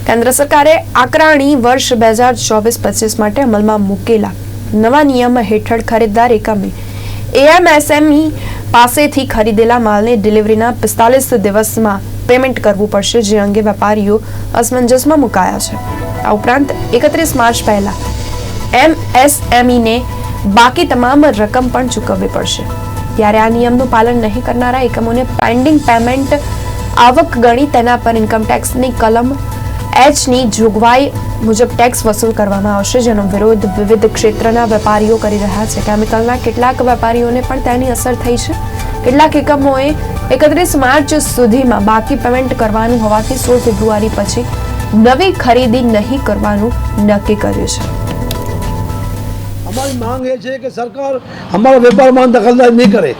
કેન્દ્ર સરકારે આકરાણી વર્ષ 2024-25 માટે અમલમાં મૂકેલા નવા નિયમ હેઠળ ખરીદદાર એકમે એમએસએમઈ પાસેથી ખરીદેલા માલને ડિલિવરીના 45 દિવસમાં પેમેન્ટ કરવું પડશે, જે અંગે વેપારીઓ અસમંજસમાં મુકાયા છે। આ ઉપરાંત 31 માર્ચ પહેલા એમએસએમઈને બાકી તમામ રકમ પણ ચૂકવવી પડશે। ત્યારે આ નિયમનું પાલન નહીં કરનારા એકમોને પેન્ડિંગ પેમેન્ટ આવક ગણી તેના પર ઇન્કમ ટેક્સની કલમ H ની જોગવાઈ મુજબ ટેક્સ વસૂલ કરવામાં આવશે, જેનો વિરોધ વિવિધ ક્ષેત્રના વેપારીઓ કરી રહ્યા છે। કેમિકલના કેટલાક વેપારીઓને પણ તેની અસર થઈ છે। કેટલાક એકમોએ 31 માર્ચ સુધીમાં બાકી પેમેન્ટ કરવાનું હોવાથી 16 ફેબ્રુઆરી પછી નવી ખરીદી નહીં કરવાનું નક્કી કર્યું છે। हमारी मांग है कि सरकार हमारा व्यापार में दखलदारी नहीं करे।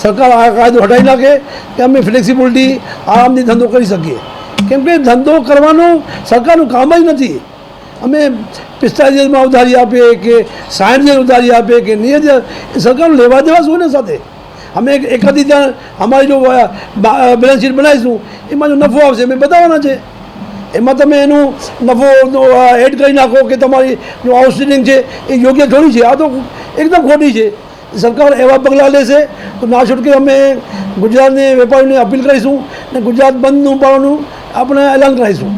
सरकार आ कायदो हटाई नाखे कि अमे फ्लेक्सिबिलिटी आरामथी धंधो करी सकीए, केम के धंधो करवानो सरकारनुं काम ज नथी। अमे 45 दिवस में उधारी आपीए के 60 दिवस उधारी आपीए के नहीं, सरकार लेवा देवा शुं ने साथे अमे एक हमारी जो बेलेंस शीट बनाईशुं एमां जो नफो आवशे अमे बताववाना छे। एमां तमे एनो नफो एड करी नाखो कि तमारी जो आउटस्टेन्डिंग है ये योग्य थोड़ी है। आ तो एकदम खोटी है। सरकार एवा पगलां लेशे तो ना छूटके अमे गुजरातनी वेपारीओने अपील करीशुं ने गुजरात बंधनुं पाळવાનું આપણે એલાન કરીશું।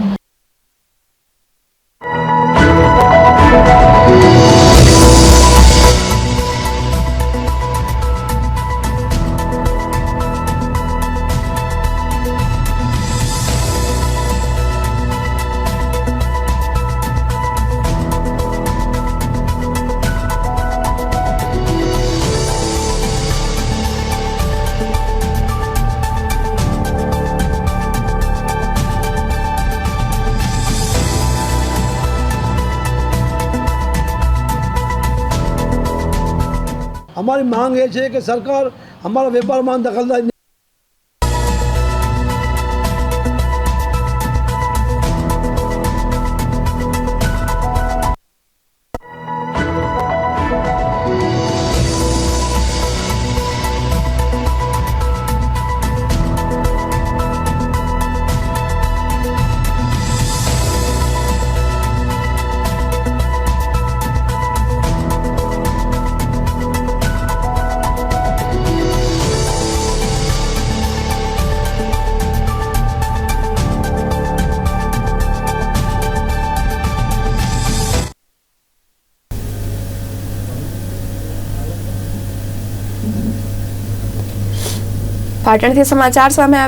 हमारी मांग ये है कि सरकार हमारा व्यापार में दखलदारी પાટણથી સમાચાર સામે આવી